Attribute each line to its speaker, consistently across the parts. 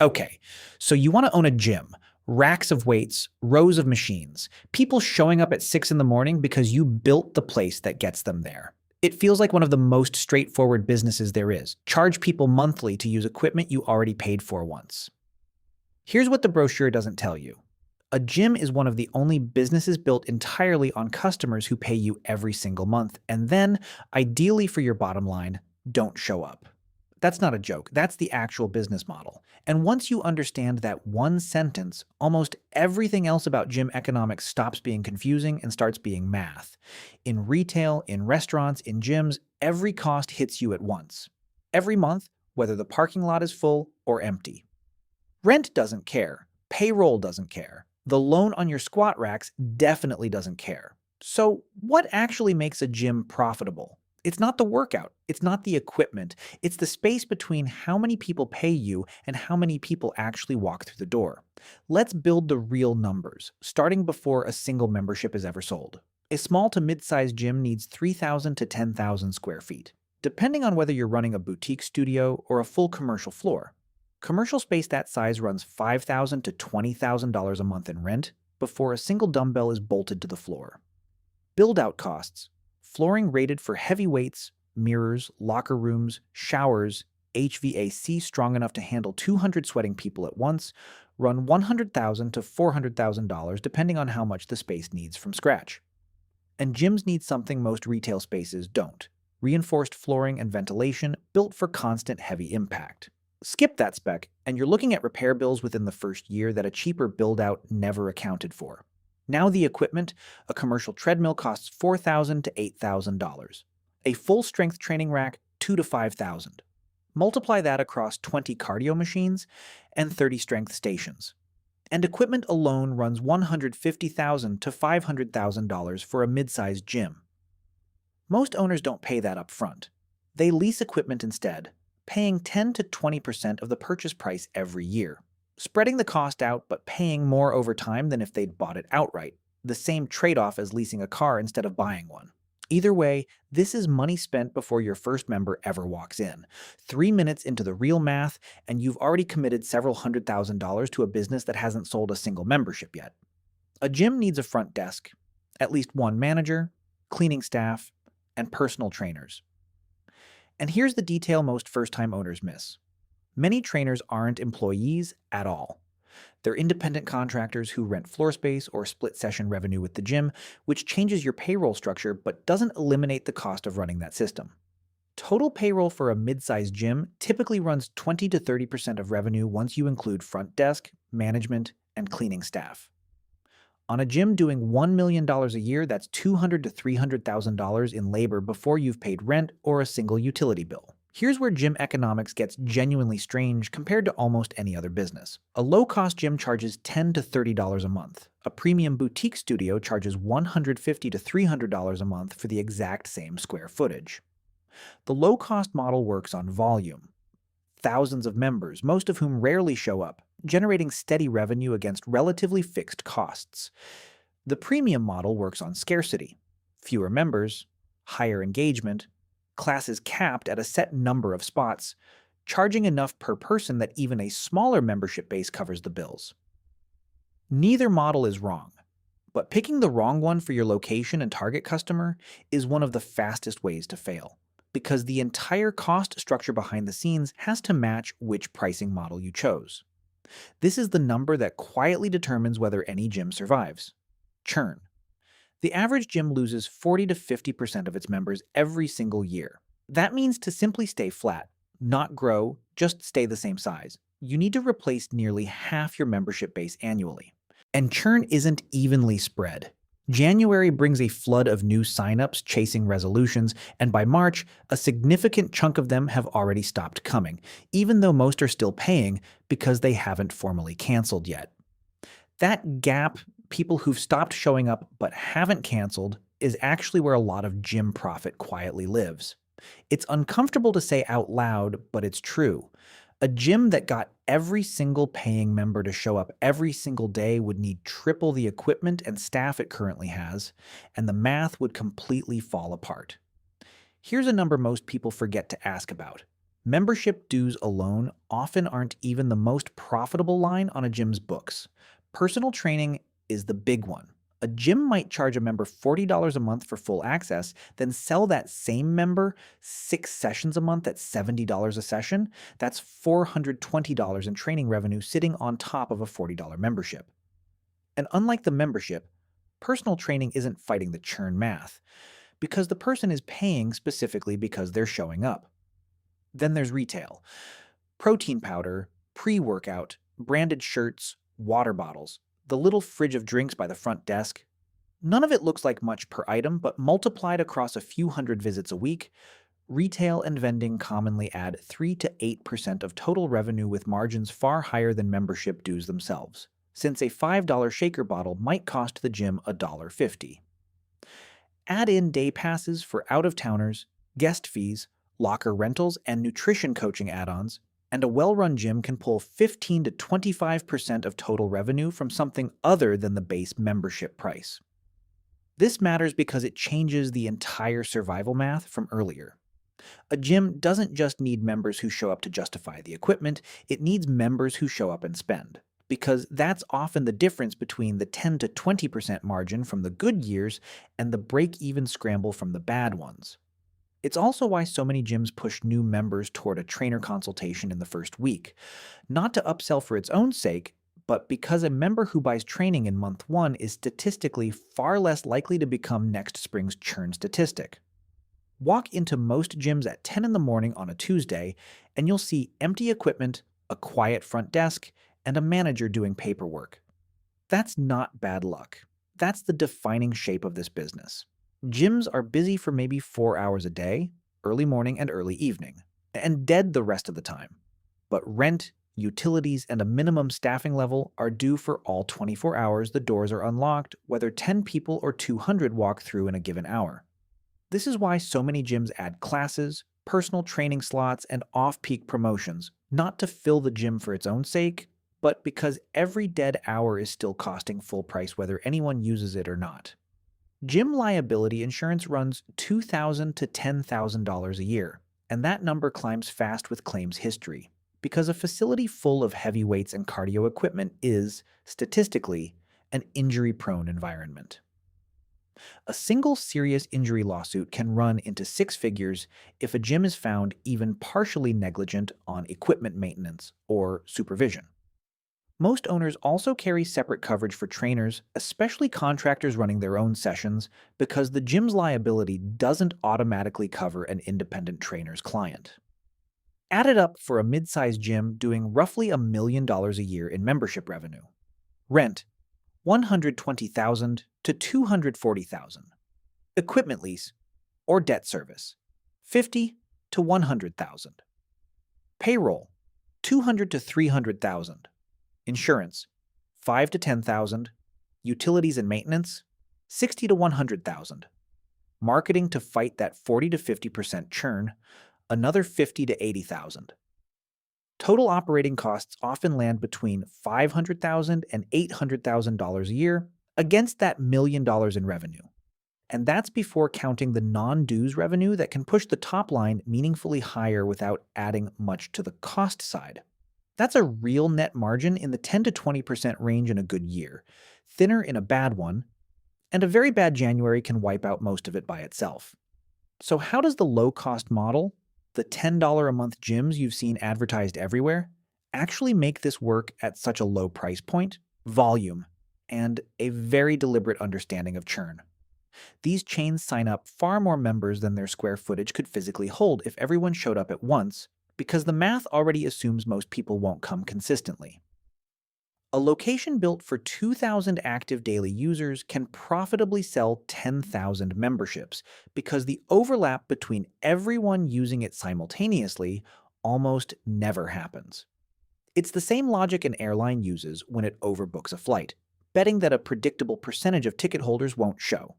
Speaker 1: Okay, so you want to own a gym, racks of weights, rows of machines, people showing up at 6 in the morning because you built the place that gets them there. It feels like one of the most straightforward businesses there is. Charge people monthly to use equipment you already paid for once. Here's what the brochure doesn't tell you. A gym is one of the only businesses built entirely on customers who pay you every single month, and then, ideally for your bottom line, don't show up. That's not a joke. That's the actual business model. And once you understand that one sentence, almost everything else about gym economics stops being confusing and starts being math. In retail, in restaurants, in gyms, every cost hits you at once. Every month, whether the parking lot is full or empty. Rent doesn't care. Payroll doesn't care. The loan on your squat racks definitely doesn't care. So, what actually makes a gym profitable? It's not the workout, it's not the equipment, it's the space between how many people pay you and how many people actually walk through the door. Let's build the real numbers, starting before a single membership is ever sold. A small to mid-sized gym needs 3,000 to 10,000 square feet, depending on whether you're running a boutique studio or a full commercial floor. Commercial space that size runs $5,000 to $20,000 a month in rent before a single dumbbell is bolted to the floor. Build-out costs: flooring rated for heavy weights, mirrors, locker rooms, showers, HVAC strong enough to handle 200 sweating people at once, run $100,000 to $400,000 depending on how much the space needs from scratch. And gyms need something most retail spaces don't: reinforced flooring and ventilation built for constant heavy impact. Skip that spec, and you're looking at repair bills within the first year that a cheaper build-out never accounted for. Now the equipment: a commercial treadmill costs $4,000 to $8,000. A full-strength training rack, $2,000 to $5,000. Multiply that across 20 cardio machines and 30 strength stations. And equipment alone runs $150,000 to $500,000 for a mid-sized gym. Most owners don't pay that up front. They lease equipment instead, paying 10 to 20% of the purchase price every year, spreading the cost out but paying more over time than if they'd bought it outright, the same trade-off as leasing a car instead of buying one. Either way, this is money spent before your first member ever walks in. 3 minutes into the real math, and you've already committed several $100,000 to a business that hasn't sold a single membership yet. A gym needs a front desk, at least one manager, cleaning staff, and personal trainers. And here's the detail most first-time owners miss. Many trainers aren't employees at all. They're independent contractors who rent floor space or split session revenue with the gym, which changes your payroll structure but doesn't eliminate the cost of running that system. Total payroll for a mid-sized gym typically runs 20 to 30% of revenue once you include front desk, management, and cleaning staff. On a gym doing $1 million a year, that's $200,000 to $300,000 in labor before you've paid rent or a single utility bill. Here's where gym economics gets genuinely strange compared to almost any other business. A low-cost gym charges $10 to $30 a month. A premium boutique studio charges $150 to $300 a month for the exact same square footage. The low-cost model works on volume. Thousands of members, most of whom rarely show up, generating steady revenue against relatively fixed costs. The premium model works on scarcity. Fewer members, higher engagement, classes capped at a set number of spots, charging enough per person that even a smaller membership base covers the bills. Neither model is wrong, but picking the wrong one for your location and target customer is one of the fastest ways to fail, because the entire cost structure behind the scenes has to match which pricing model you chose. This is the number that quietly determines whether any gym survives: churn. The average gym loses 40 to 50% of its members every single year. That means to simply stay flat, not grow, just stay the same size, you need to replace nearly half your membership base annually. And churn isn't evenly spread. January brings a flood of new signups chasing resolutions, and by March, a significant chunk of them have already stopped coming, even though most are still paying because they haven't formally canceled yet. That gap, people who've stopped showing up but haven't canceled, is actually where a lot of gym profit quietly lives. It's uncomfortable to say out loud, but it's true. A gym that got every single paying member to show up every single day would need triple the equipment and staff it currently has, and the math would completely fall apart. Here's a number most people forget to ask about: Membership dues alone often aren't even the most profitable line on a gym's books. Personal training is the big one. A gym might charge a member $40 a month for full access, then sell that same member 6 sessions a month at $70 a session. That's $420 in training revenue sitting on top of a $40 membership. And unlike the membership, personal training isn't fighting the churn math, because the person is paying specifically because they're showing up. Then there's retail. Protein powder, pre-workout, branded shirts, water bottles, the little fridge of drinks by the front desk. None of it looks like much per item, but multiplied across a few hundred visits a week, retail and vending commonly add 3 to 8% of total revenue with margins far higher than membership dues themselves, since a $5 shaker bottle might cost the gym $1.50. Add in day passes for out-of-towners, guest fees, locker rentals, and nutrition coaching add-ons, and a well-run gym can pull 15 to 25% of total revenue from something other than the base membership price. This matters because it changes the entire survival math from earlier. A gym doesn't just need members who show up to justify the equipment, it needs members who show up and spend. Because that's often the difference between the 10 to 20% margin from the good years and the break-even scramble from the bad ones. It's also why so many gyms push new members toward a trainer consultation in the first week, not to upsell for its own sake, but because a member who buys training in month 1 is statistically far less likely to become next spring's churn statistic. Walk into most gyms at 10 in the morning on a Tuesday, and you'll see empty equipment, a quiet front desk, and a manager doing paperwork. That's not bad luck. That's the defining shape of this business. Gyms are busy for maybe 4 hours a day, early morning and early evening, and dead the rest of the time. But rent, utilities, and a minimum staffing level are due for all 24 hours the doors are unlocked, whether 10 people or 200 walk through in a given hour. This is why so many gyms add classes, personal training slots, and off-peak promotions, not to fill the gym for its own sake, but because every dead hour is still costing full price whether anyone uses it or not. Gym liability insurance runs $2,000 to $10,000 a year, and that number climbs fast with claims history, because a facility full of heavy weights and cardio equipment is, statistically, an injury-prone environment. A single serious injury lawsuit can run into 6 figures if a gym is found even partially negligent on equipment maintenance or supervision. Most owners also carry separate coverage for trainers, especially contractors running their own sessions, because the gym's liability doesn't automatically cover an independent trainer's client. Add it up for a mid-sized gym doing roughly $1 million a year in membership revenue. Rent, $120,000 to $240,000. Equipment lease or debt service, $50,000 to $100,000. Payroll, $200,000 to $300,000. Insurance, $5,000 to $10,000. Utilities and maintenance, $60,000 to $100,000. Marketing to fight that 40 to 50% churn, another $50,000 to $80,000. Total operating costs often land between $500,000 and $800,000 a year against that $1 million in revenue. And that's before counting the non-dues revenue that can push the top line meaningfully higher without adding much to the cost side. That's a real net margin in the 10 to 20% range in a good year, thinner in a bad one, and a very bad January can wipe out most of it by itself. So how does the low-cost model, the $10 a month gyms you've seen advertised everywhere, actually make this work at such a low price point, volume, and a very deliberate understanding of churn? These chains sign up far more members than their square footage could physically hold if everyone showed up at once, because the math already assumes most people won't come consistently. A location built for 2,000 active daily users can profitably sell 10,000 memberships because the overlap between everyone using it simultaneously almost never happens. It's the same logic an airline uses when it overbooks a flight, betting that a predictable percentage of ticket holders won't show.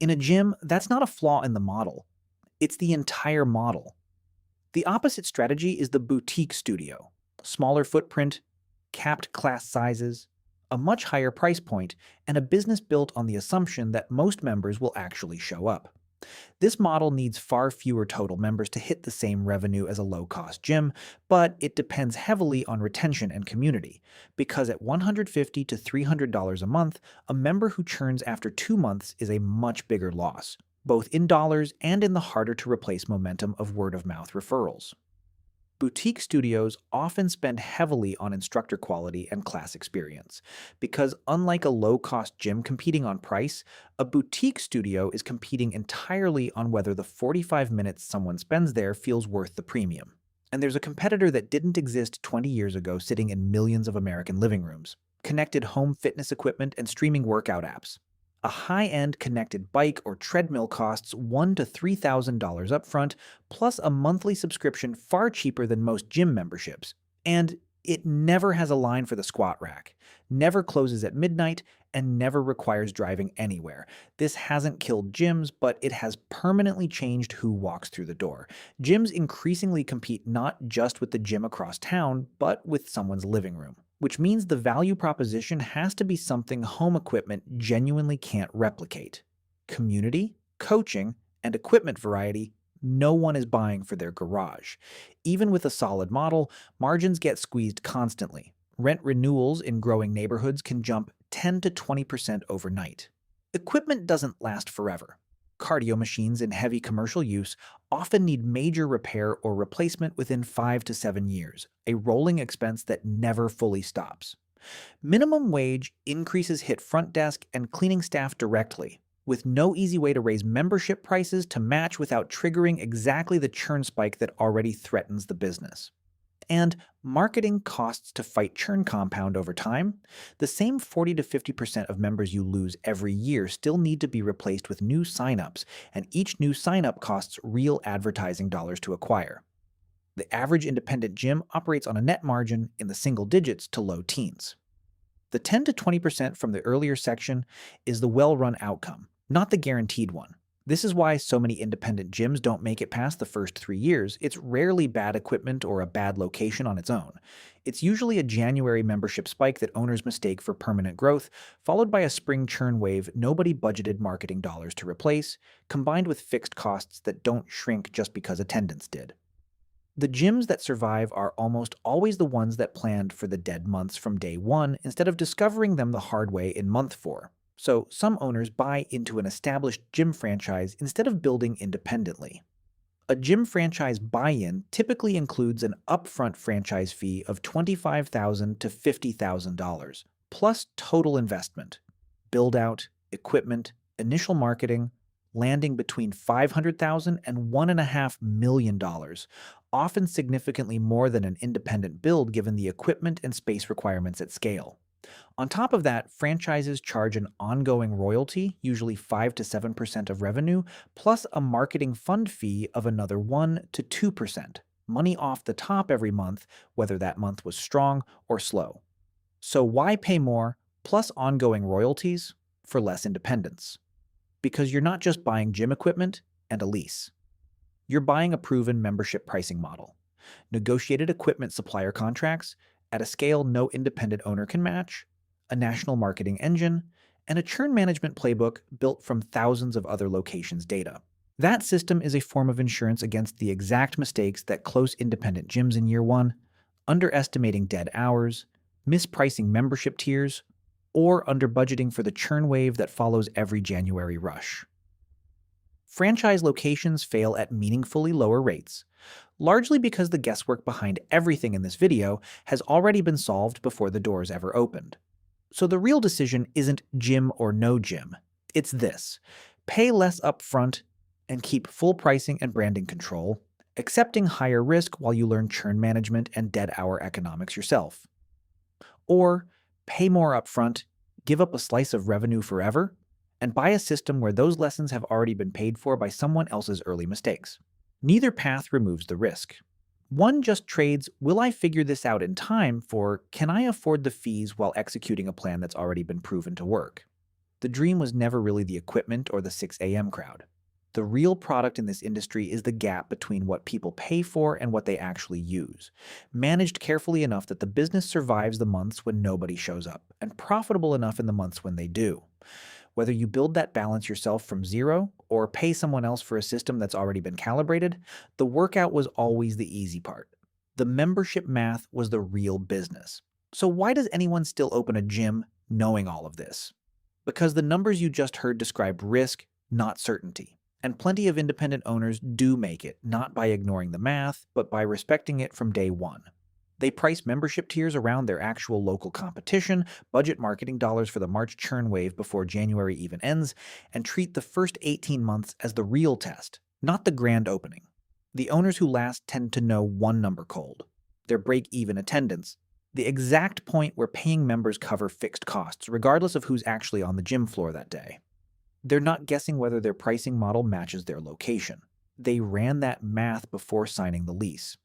Speaker 1: In a gym, that's not a flaw in the model. It's the entire model. The opposite strategy is the boutique studio. Smaller footprint, capped class sizes, a much higher price point, and a business built on the assumption that most members will actually show up. This model needs far fewer total members to hit the same revenue as a low-cost gym, but it depends heavily on retention and community, because at $150 to $300 a month, a member who churns after 2 months is a much bigger loss, both in dollars and in the harder-to-replace momentum of word-of-mouth referrals. Boutique studios often spend heavily on instructor quality and class experience, because unlike a low-cost gym competing on price, a boutique studio is competing entirely on whether the 45 minutes someone spends there feels worth the premium. And there's a competitor that didn't exist 20 years ago sitting in millions of American living rooms: connected home fitness equipment and streaming workout apps. A high-end connected bike or treadmill costs $1,000 to $3,000 upfront, plus a monthly subscription far cheaper than most gym memberships. And it never has a line for the squat rack, never closes at midnight, and never requires driving anywhere. This hasn't killed gyms, but it has permanently changed who walks through the door. Gyms increasingly compete not just with the gym across town, but with someone's living room, which means the value proposition has to be something home equipment genuinely can't replicate. Community, coaching, and equipment variety no one is buying for their garage. Even with a solid model, margins get squeezed constantly. Rent renewals in growing neighborhoods can jump 10 to 20% overnight. Equipment doesn't last forever. Cardio machines in heavy commercial use often need major repair or replacement within 5 to 7 years, a rolling expense that never fully stops. Minimum wage increases hit front desk and cleaning staff directly, with no easy way to raise membership prices to match without triggering exactly the churn spike that already threatens the business. And marketing costs to fight churn compound over time. The same 40 to 50% of members you lose every year still need to be replaced with new signups, and each new signup costs real advertising dollars to acquire. The average independent gym operates on a net margin in the single digits to low teens. The 10 to 20% from the earlier section is the well-run outcome, not the guaranteed one. This is why so many independent gyms don't make it past the first 3 years. It's rarely bad equipment or a bad location on its own. It's usually a January membership spike that owners mistake for permanent growth, followed by a spring churn wave nobody budgeted marketing dollars to replace, combined with fixed costs that don't shrink just because attendance did. The gyms that survive are almost always the ones that planned for the dead months from day one instead of discovering them the hard way in month 4. So some owners buy into an established gym franchise instead of building independently. A gym franchise buy-in typically includes an upfront franchise fee of $25,000 to $50,000, plus total investment, build-out, equipment, initial marketing, landing between $500,000 and $1.5 million, often significantly more than an independent build given the equipment and space requirements at scale. On top of that, franchises charge an ongoing royalty, usually 5 to 7% of revenue, plus a marketing fund fee of another 1 to 2%, money off the top every month, whether that month was strong or slow. So why pay more, plus ongoing royalties, for less independence? Because you're not just buying gym equipment and a lease. You're buying a proven membership pricing model, negotiated equipment supplier contracts at a scale no independent owner can match, a national marketing engine, and a churn management playbook built from thousands of other locations' data. That system is a form of insurance against the exact mistakes that close independent gyms in year one: underestimating dead hours, mispricing membership tiers, or under-budgeting for the churn wave that follows every January rush. Franchise locations fail at meaningfully lower rates, largely because the guesswork behind everything in this video has already been solved before the doors ever opened. So the real decision isn't gym or no gym. It's this: pay less upfront and keep full pricing and branding control, accepting higher risk while you learn churn management and dead hour economics yourself. Or pay more upfront, give up a slice of revenue forever, and buy a system where those lessons have already been paid for by someone else's early mistakes. Neither path removes the risk. One just trades, will I figure this out in time, for can I afford the fees while executing a plan that's already been proven to work? The dream was never really the equipment or the 6 a.m. crowd. The real product in this industry is the gap between what people pay for and what they actually use, managed carefully enough that the business survives the months when nobody shows up, and profitable enough in the months when they do. Whether you build that balance yourself from zero or pay someone else for a system that's already been calibrated, the workout was always the easy part. The membership math was the real business. So why does anyone still open a gym knowing all of this? Because the numbers you just heard describe risk, not certainty. And plenty of independent owners do make it, not by ignoring the math, but by respecting it from day one. They price membership tiers around their actual local competition, budget marketing dollars for the March churn wave before January even ends, and treat the first 18 months as the real test, not the grand opening. The owners who last tend to know one number cold: their break-even attendance, the exact point where paying members cover fixed costs, regardless of who's actually on the gym floor that day. They're not guessing whether their pricing model matches their location. They ran that math before signing the lease.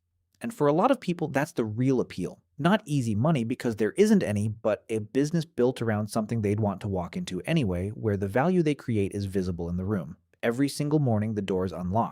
Speaker 1: And for a lot of people, that's the real appeal. Not easy money because there isn't any, but a business built around something they'd want to walk into anyway, where the value they create is visible in the room. Every single morning, the doors unlock.